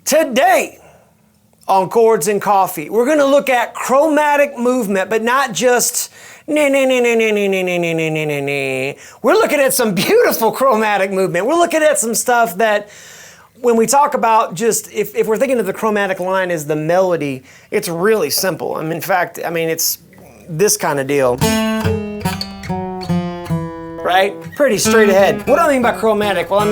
Today on Chords and Coffee, we're going to look at chromatic movement, but not just We're looking at some beautiful chromatic movement. We're looking at some stuff that when we talk about just, if we're thinking of the chromatic line as the melody, it's really simple. In fact, it's this kind of deal. Right? Pretty straight ahead. What do I mean by chromatic? Well,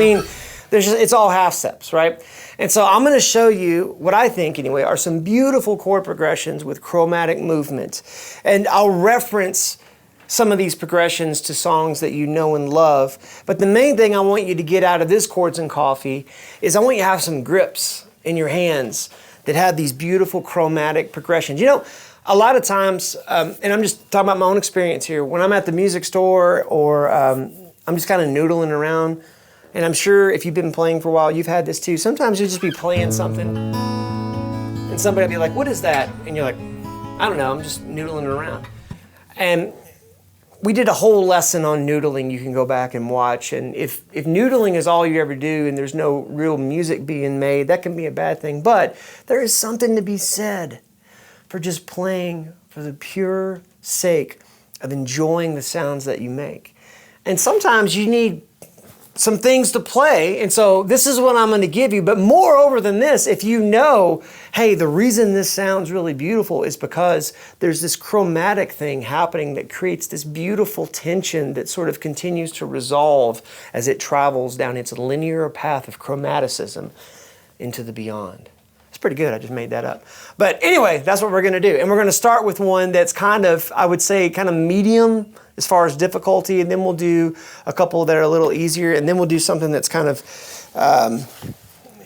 it's all half steps, right? And so I'm going to show you what I think, anyway, are some beautiful chord progressions with chromatic movement. And I'll reference some of these progressions to songs that you know and love. But the main thing I want you to get out of this Chords and Coffee is I want you to have some grips in your hands that have these beautiful chromatic progressions. You know, a lot of times, and I'm just talking about my own experience here, when I'm at the music store or I'm just kind of noodling around, and I'm sure if you've been playing for a while, you've had this too. Sometimes you'll just be playing something, and somebody will be like, "What is that?" And you're like, "I don't know, I'm just noodling around." And we did a whole lesson on noodling you can go back and watch. And if noodling is all you ever do and there's no real music being made, that can be a bad thing. But there is something to be said for just playing for the pure sake of enjoying the sounds that you make. And sometimes you need some things to play, and so this is what I'm going to give you. But moreover than this, if you know, hey, the reason this sounds really beautiful is because there's this chromatic thing happening that creates this beautiful tension that sort of continues to resolve as it travels down its linear path of chromaticism into the beyond. It's pretty good, I just made that up. But anyway, that's what we're going to do. And we're going to start with one that's kind of, I would say, kind of medium as far as difficulty, and then we'll do a couple that are a little easier, and then we'll do something that's kind of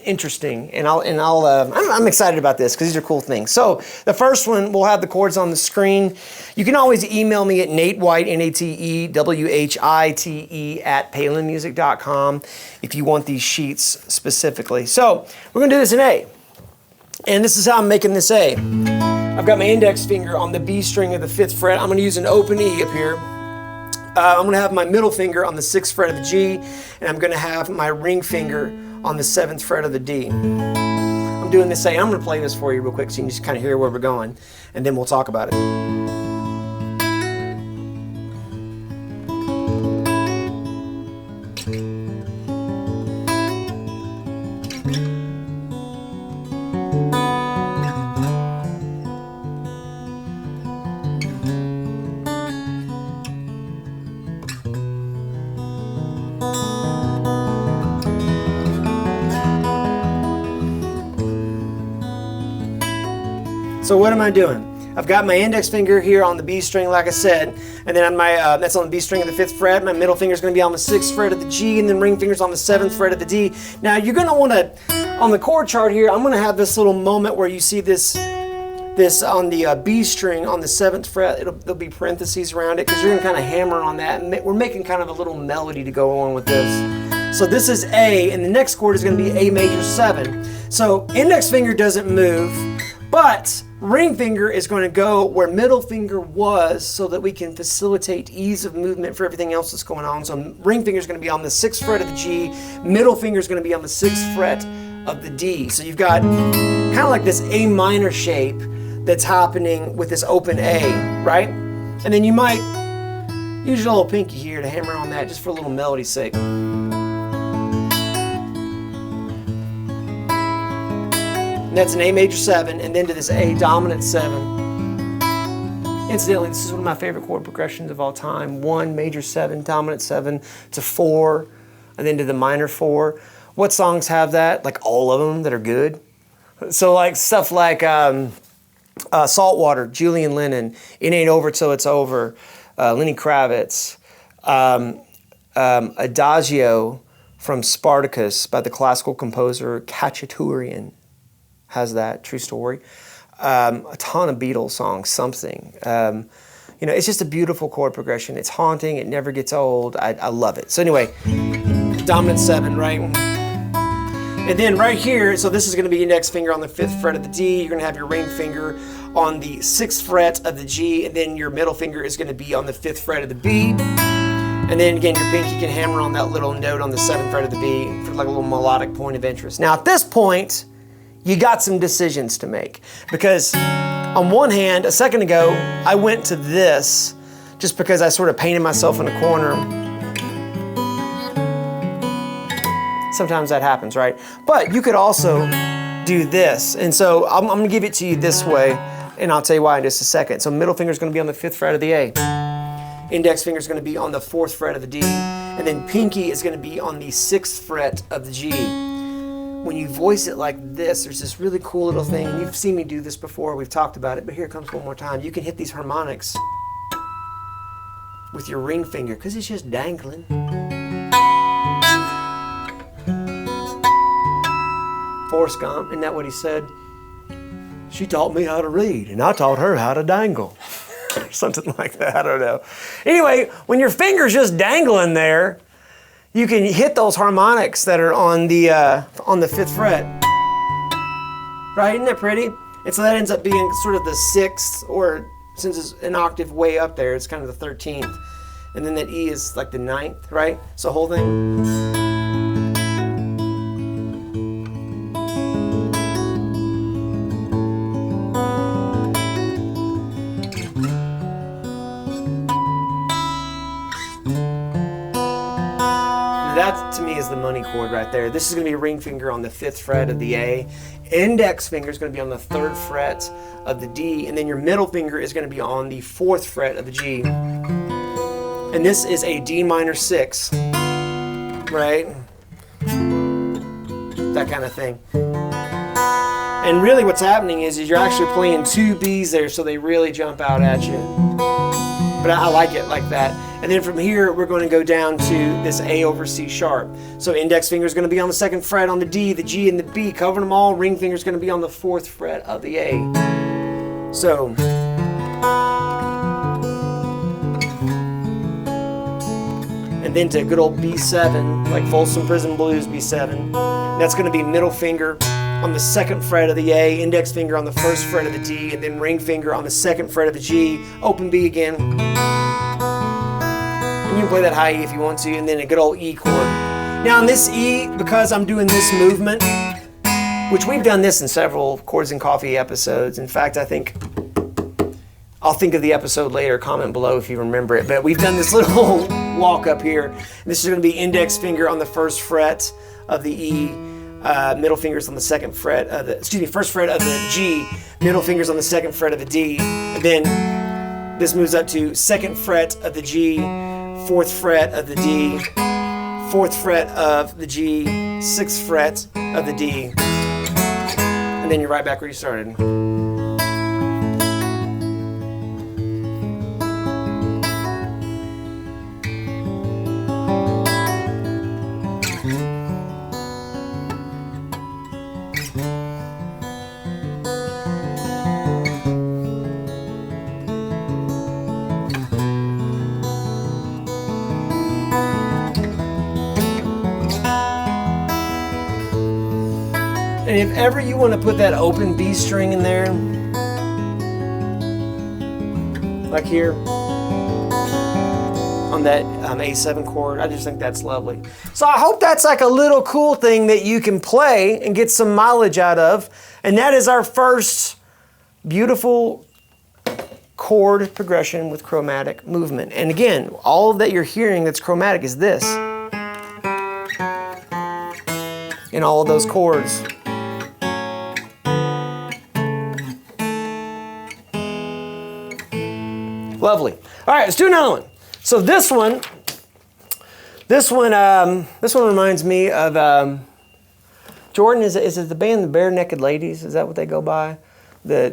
interesting. And I'm excited about this because these are cool things. So the first one, we'll have the chords on the screen. You can always email me at natewhite, NATEWHITE @palenmusic.com if you want these sheets specifically. So we're going to do this in A. And this is how I'm making this A. I've got my index finger on the B string of the 5th fret. I'm going to use an open E up here. I'm going to have my middle finger on the 6th fret of the G, and I'm going to have my ring finger on the 7th fret of the D. I'm doing this A. I'm going to play this for you real quick so you can just kind of hear where we're going, and then we'll talk about it. So what am I doing? I've got my index finger here on the B string, like I said, and then on my that's on the B string of the 5th fret. My middle finger is going to be on the 6th fret of the G, and then ring finger's on the 7th fret of the D. Now you're going to want to, on the chord chart here, I'm going to have this little moment where you see this on the B string on the 7th fret. There'll be parentheses around it because you're going to kind of hammer on that, and we're making kind of a little melody to go on with this. So this is A, and the next chord is going to be A major 7. So index finger doesn't move, but ring finger is going to go where middle finger was so that we can facilitate ease of movement for everything else that's going on. So ring finger is going to be on the 6th fret of the G, middle finger is going to be on the 6th fret of the D. So you've got kind of like this A minor shape that's happening with this open A, right? And then you might use your little pinky here to hammer on that just for a little melody's sake. That's an A major 7, and then to this A dominant 7. Incidentally, this is one of my favorite chord progressions of all time. 1 major 7, dominant 7 to 4, and then to the minor 4. What songs have that? Like all of them that are good. So like stuff like Saltwater, Julian Lennon, It Ain't Over Till It's Over, Lenny Kravitz, Adagio from Spartacus by the classical composer Khachaturian. Has that, true story. A ton of Beatles songs, Something. It's just a beautiful chord progression. It's haunting, it never gets old. I love it. So anyway, dominant 7, right? And then right here, so this is going to be index finger on the 5th fret of the D. You're going to have your ring finger on the 6th fret of the G, and then your middle finger is going to be on the 5th fret of the B. And then again, your pinky can hammer on that little note on the 7th fret of the B for like a little melodic point of interest. Now at this point, you got some decisions to make. Because on one hand, a second ago, I went to this just because I sort of painted myself in a corner. Sometimes that happens, right? But you could also do this. And so I'm gonna give it to you this way, and I'll tell you why in just a second. So middle finger is gonna be on the 5th fret of the A. Index finger is gonna be on the 4th fret of the D. And then pinky is gonna be on the 6th fret of the G. When you voice it like this, there's this really cool little thing, and you've seen me do this before, we've talked about it, but here it comes one more time. You can hit these harmonics with your ring finger, because it's just dangling. Forrest Gump, isn't that what he said? She taught me how to read, and I taught her how to dangle. Something like that, I don't know. Anyway, when your finger's just dangling there, you can hit those harmonics that are on the 5th fret. Right, isn't that pretty? And so that ends up being sort of the 6th, or since it's an octave way up there, it's kind of the 13th. And then that E is like the 9th, right? So whole thing. That to me is the money chord right there. This is going to be a ring finger on the 5th fret of the A. Index finger is going to be on the 3rd fret of the D. And then your middle finger is going to be on the 4th fret of the G. And this is a D minor 6, right? That kind of thing. And really what's happening is you're actually playing 2 Bs there, so they really jump out at you. But I like it like that. And then from here, we're going to go down to this A over C sharp. So index finger is going to be on the 2nd fret on the D, the G, and the B, covering them all. Ring finger is going to be on the 4th fret of the A. So, and then to good old B7, like Folsom Prison Blues B7. That's going to be middle finger on the 2nd fret of the A, index finger on the 1st fret of the D, and then ring finger on the 2nd fret of the G, open B again. And you can play that high E if you want to, and then a good old E chord. Now on this E, because I'm doing this movement, which we've done this in several Chords and Coffee episodes. In fact, I think I'll think of the episode later, comment below if you remember it, but we've done this little walk up here. And this is going to be index finger on the 1st fret of the E, middle fingers on the 2nd fret of the, 1st fret of the G, middle fingers on the 2nd fret of the D, and then this moves up to 2nd fret of the G, 4th fret of the D, 4th fret of the G, 6th fret of the D, and then you're right back where you started. And if ever you want to put that open B string in there, like here, on that A7 chord, I just think that's lovely. So I hope that's like a little cool thing that you can play and get some mileage out of. And that is our first beautiful chord progression with chromatic movement. And again, all that you're hearing that's chromatic is this. In all of those chords. Lovely. All right, let's do another one. So this one reminds me of Jordan. Is it the band the Bare Naked Ladies? Is that what they go by? The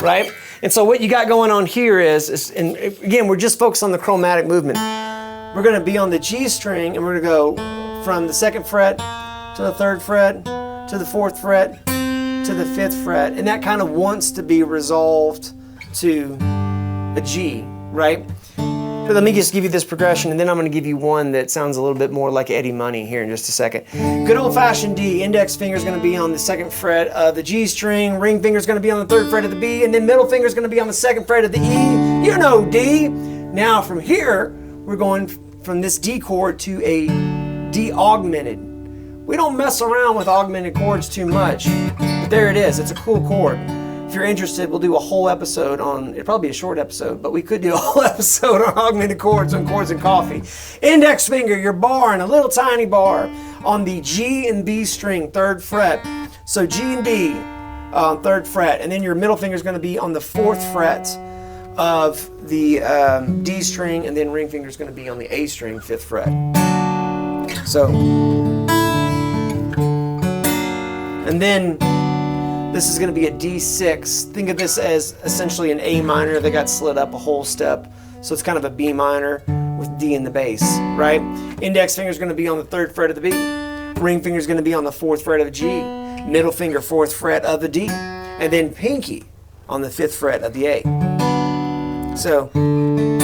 right. And so what you got going on here is, and again, we're just focused on the chromatic movement. We're going to be on the G string, and we're going to go from the 2nd fret to the 3rd fret to the 4th fret to the 5th fret, and that kind of wants to be resolved to a G, right? But let me just give you this progression, and then I'm going to give you one that sounds a little bit more like Eddie Money here in just a second. Good old-fashioned D. Index finger is going to be on the 2nd fret of the G string. Ring finger is going to be on the 3rd fret of the B, and then middle finger is going to be on the 2nd fret of the E. You know D. Now from here, we're going from this D chord to a D augmented. We don't mess around with augmented chords too much, but there it is. It's a cool chord. If you're interested, we'll do a whole episode on, it'll probably be a short episode, but we could do a whole episode on augmented chords on Chords and Coffee. Index finger, your bar, and a little tiny bar on the G and B string, 3rd fret. So G and B, 3rd fret, and then your middle finger is going to be on the 4th fret of the D string, and then ring finger is going to be on the A string, 5th fret. So, and then this is going to be a D6. Think of this as essentially an A minor that got slid up a whole step. So it's kind of a B minor with D in the bass, right? Index finger is going to be on the 3rd fret of the B. Ring finger is going to be on the 4th fret of the G. Middle finger, 4th fret of the D. And then pinky on the 5th fret of the A. So, and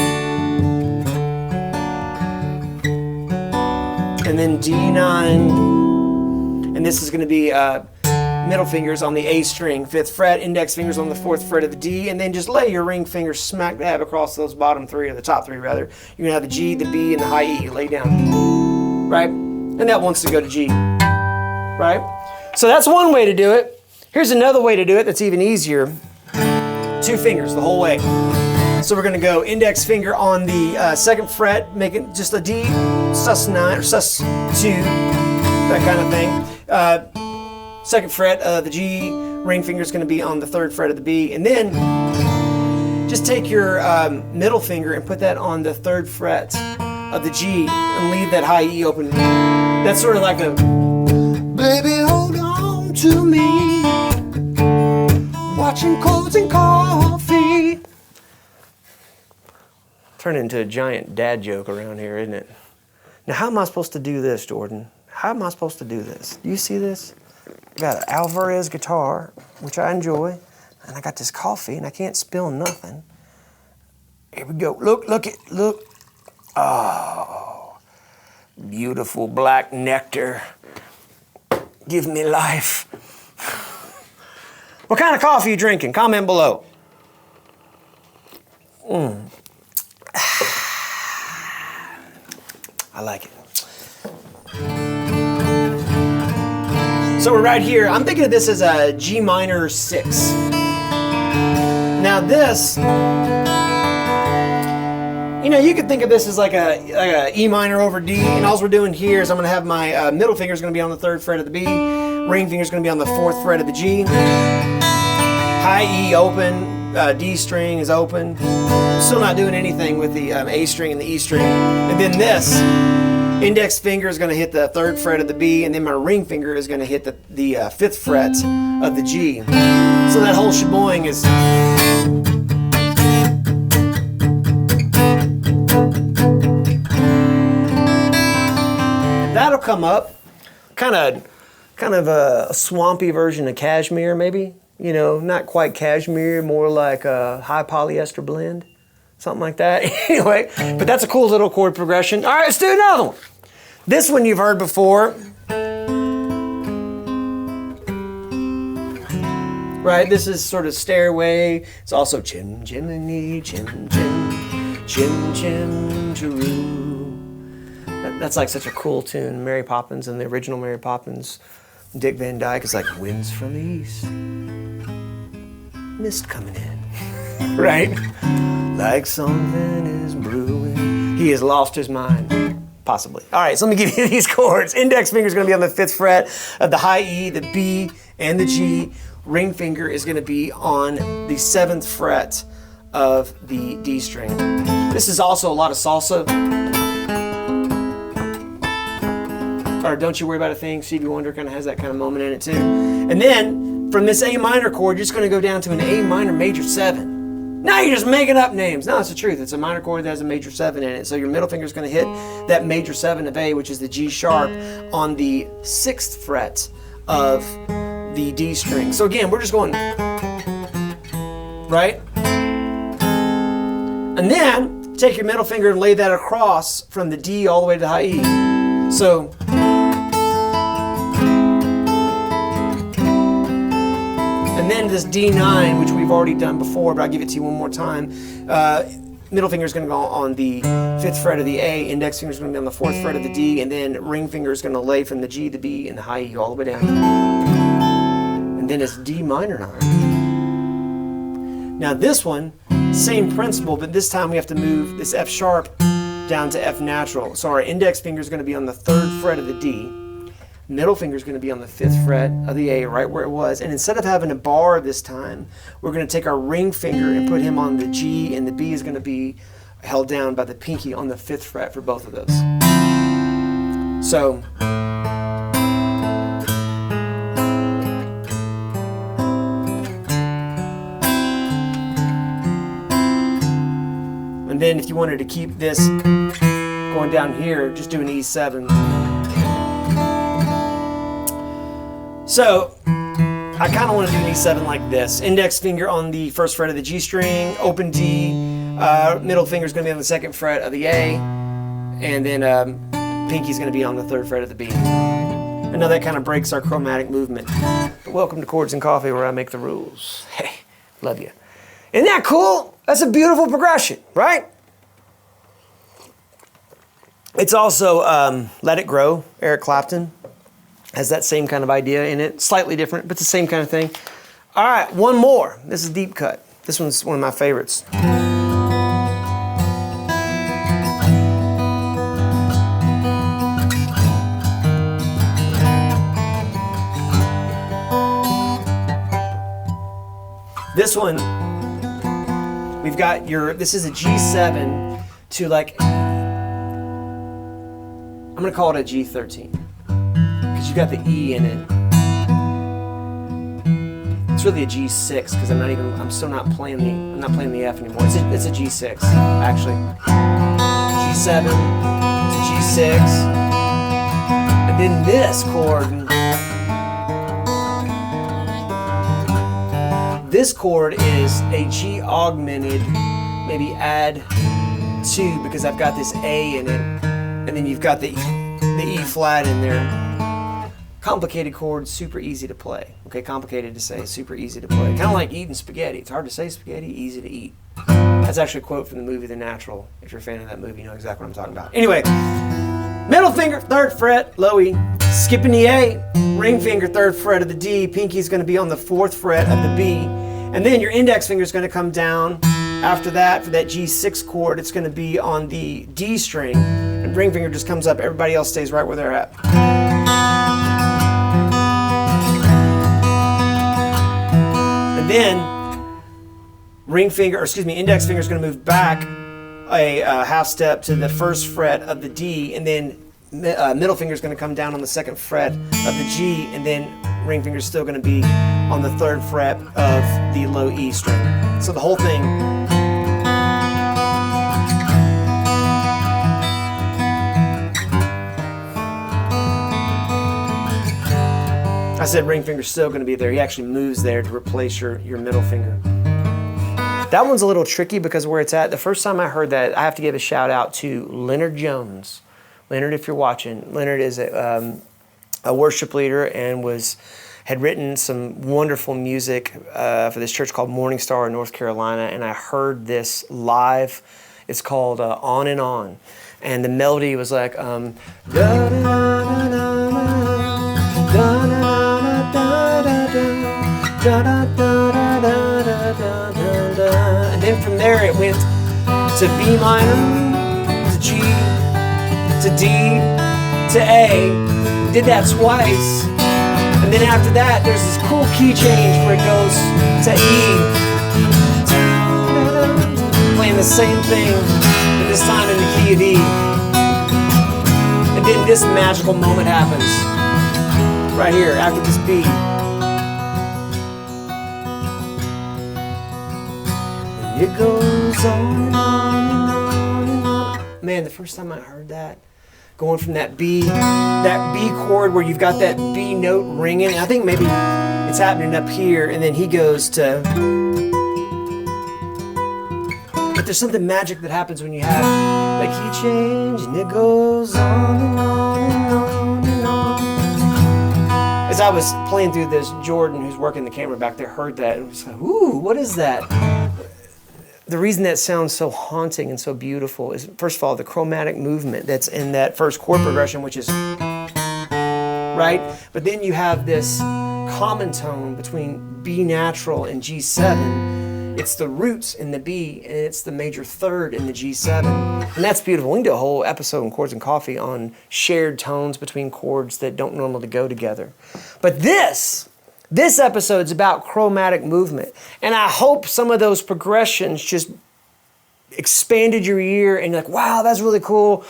then D9. And this is going to be middle fingers on the A string, 5th fret, index fingers on the 4th fret of the D, and then just lay your ring fingers smack dab across those bottom 3, or the top 3 rather. You're gonna have the G, the B, and the high E. You lay down, right? And that wants to go to G, right? So that's one way to do it. Here's another way to do it that's even easier. 2 fingers the whole way. So we're gonna go index finger on the 2nd fret, making just a D, sus9 or sus2, that kind of thing. 2nd fret of the G, ring finger is going to be on the 3rd fret of the B, and then just take your middle finger and put that on the 3rd fret of the G and leave that high E open. That's sort of like a, baby, hold on to me, watching Chords and Coffee. Turning into a giant dad joke around here, isn't it? Now, how am I supposed to do this, Jordan? How am I supposed to do this? Do you see this? I got an Alvarez guitar, which I enjoy, and I got this coffee, and I can't spill nothing. Here we go. Look. Oh, beautiful black nectar. Give me life. What kind of coffee are you drinking? Comment below. I like it. So we're right here. I'm thinking of this as a G minor 6. Now this, you know, you could think of this as like a E minor over D, and all we're doing here is I'm gonna have my middle finger is gonna be on the 3rd fret of the B, ring finger is gonna be on the 4th fret of the G, high E open, D string is open. Still not doing anything with the A string and the E string. And then this, index finger is going to hit the 3rd fret of the B, and then my ring finger is going to hit the 5th fret of the G. So that whole sheboing is... That'll come up. Kind of a swampy version of cashmere, maybe. You know, not quite cashmere, more like a high polyester blend. Something like that. Anyway, but that's a cool little chord progression. All right, let's do another one. This one you've heard before. Right, this is sort of Stairway. It's also chim, chimney, chim, chim, chim, chim, chiroo. That's like such a cool tune. Mary Poppins and the original Mary Poppins. Dick Van Dyke is like, winds from the east, mist coming in. Right? Like something is brewing. He has lost his mind. Possibly. All right, so let me give you these chords. Index finger is going to be on the 5th fret of the high E, the B, and the G. Ring finger is going to be on the 7th fret of the D string. This is also a lot of salsa. Or Don't You Worry About a Thing. Stevie Wonder kind of has that kind of moment in it too. And then from this A minor chord, you're just going to go down to an A minor major 7. Now you're just making up names. No, it's the truth. It's a minor chord that has a major 7 in it. So your middle finger is going to hit that major 7 of A, which is the G sharp, on the 6th fret of the D string. So again, we're just going, right? And then take your middle finger and lay that across from the D all the way to the high E. So, and then this D9, which we've already done before, but I'll give it to you one more time. middle finger is going to go on the 5th fret of the A, index finger is going to be on the 4th fret of the D, and then ring finger is going to lay from the G, the B, and the high E all the way down. And then it's D minor 9. Now this one, same principle, but this time we have to move this F sharp down to F natural. So our index finger is going to be on the 3rd fret of the D. Middle finger is going to be on the 5th fret of the A, right where it was. And instead of having a bar this time, we're going to take our ring finger and put him on the G, and the B is going to be held down by the pinky on the 5th fret for both of those. So, and then if you wanted to keep this going down here, just do an E7. So, I kind of want to do an E7 like this. Index finger on the 1st fret of the G string, open D, middle finger is going to be on the 2nd fret of the A, and then pinky is going to be on the 3rd fret of the B. I know that kind of breaks our chromatic movement. But welcome to Chords and Coffee, where I make the rules. Hey, love you. Isn't that cool? That's a beautiful progression, right? It's also Let It Grow, Eric Clapton. Has that same kind of idea in it. Slightly different, but the same kind of thing. All right, one more. This is Deep Cut. This one's one of my favorites. This one, we've got this is a G7 to like, I'm gonna call it a G13. Because you got the E in it. It's really a G6 because I'm not playing the F anymore. It's a G6 actually. G7 to G6, and then this chord. This chord is a G augmented, maybe add 2 because I've got this A in it, and then you've got the E flat in there. Complicated chord, super easy to play. Okay, complicated to say, super easy to play. Kind of like eating spaghetti. It's hard to say spaghetti, easy to eat. That's actually a quote from the movie The Natural. If you're a fan of that movie, you know exactly what I'm talking about. Anyway, middle finger, 3rd fret, low E. Skipping the A, ring finger, 3rd fret of the D. Pinky is going to be on the 4th fret of the B. And then your index finger is going to come down. After that, for that G6 chord, it's going to be on the D string. And ring finger just comes up. Everybody else stays right where they're at. Then index finger is going to move back a half step to the 1st fret of the D, and then middle finger is going to come down on the 2nd fret of the G, and then ring finger is still going to be on the 3rd fret of the low E string. So the whole thing. I said ring finger's still going to be there. He actually moves there to replace your middle finger. That one's a little tricky because where it's at, the first time I heard that, I have to give a shout out to Leonard Jones. Leonard, if you're watching, Leonard is a worship leader and had written some wonderful music for this church called Morning Star in North Carolina, and I heard this live. It's called On and On, and the melody was like and then from there it went to B minor, to G, to D, to A. Did that twice. And then after that, there's this cool key change where it goes to E. Playing the same thing, but this time in the key of E. And then this magical moment happens. Right here, after this B. And it goes on and on and on and on. Man, the first time I heard that, going from that B chord where you've got that B note ringing. I think maybe it's happening up here, and then he goes to. But there's something magic that happens when you have like key change, and it goes on and on and on and on. As I was playing through this, Jordan, who's working the camera back there, heard that and was like, "Ooh, what is that?" the reason that sounds so haunting and so beautiful is, first of all, the chromatic movement that's in that first chord progression, which is, right? But then you have this common tone between B natural and G7. It's the roots in the B, and it's the major third in the G7. And that's beautiful. We can do a whole episode in Chords and Coffee on shared tones between chords that don't normally go together. But this episode's about chromatic movement. And I hope some of those progressions just expanded your ear and you're like, wow, that's really cool.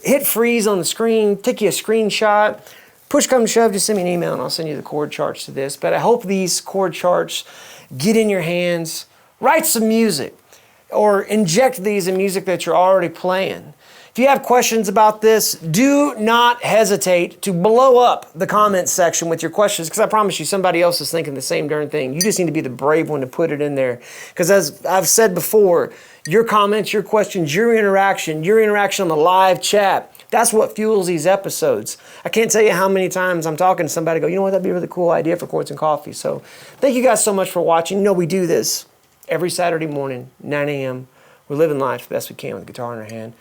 Hit freeze on the screen, take you a screenshot. Push come to shove, just send me an email and I'll send you the chord charts to this. But I hope these chord charts get in your hands. Write some music or inject these in music that you're already playing. If you have questions about this, do not hesitate to blow up the comments section with your questions, because I promise you somebody else is thinking the same darn thing. You just need to be the brave one to put it in there. Because as I've said before, your comments, your questions, your interaction on the live chat, that's what fuels these episodes. I can't tell you how many times I'm talking to somebody go, you know what, that'd be a really cool idea for Chords and Coffee. So thank you guys so much for watching. You know we do this every Saturday morning, 9 a.m. We're living life the best we can with a guitar in our hand.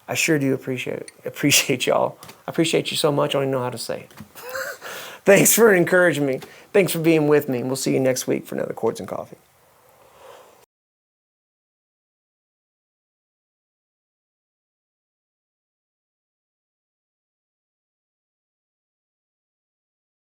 I sure do appreciate y'all. I appreciate you so much, I don't even know how to say it. Thanks for encouraging me. Thanks for being with me. And we'll see you next week for another Chords and Coffee.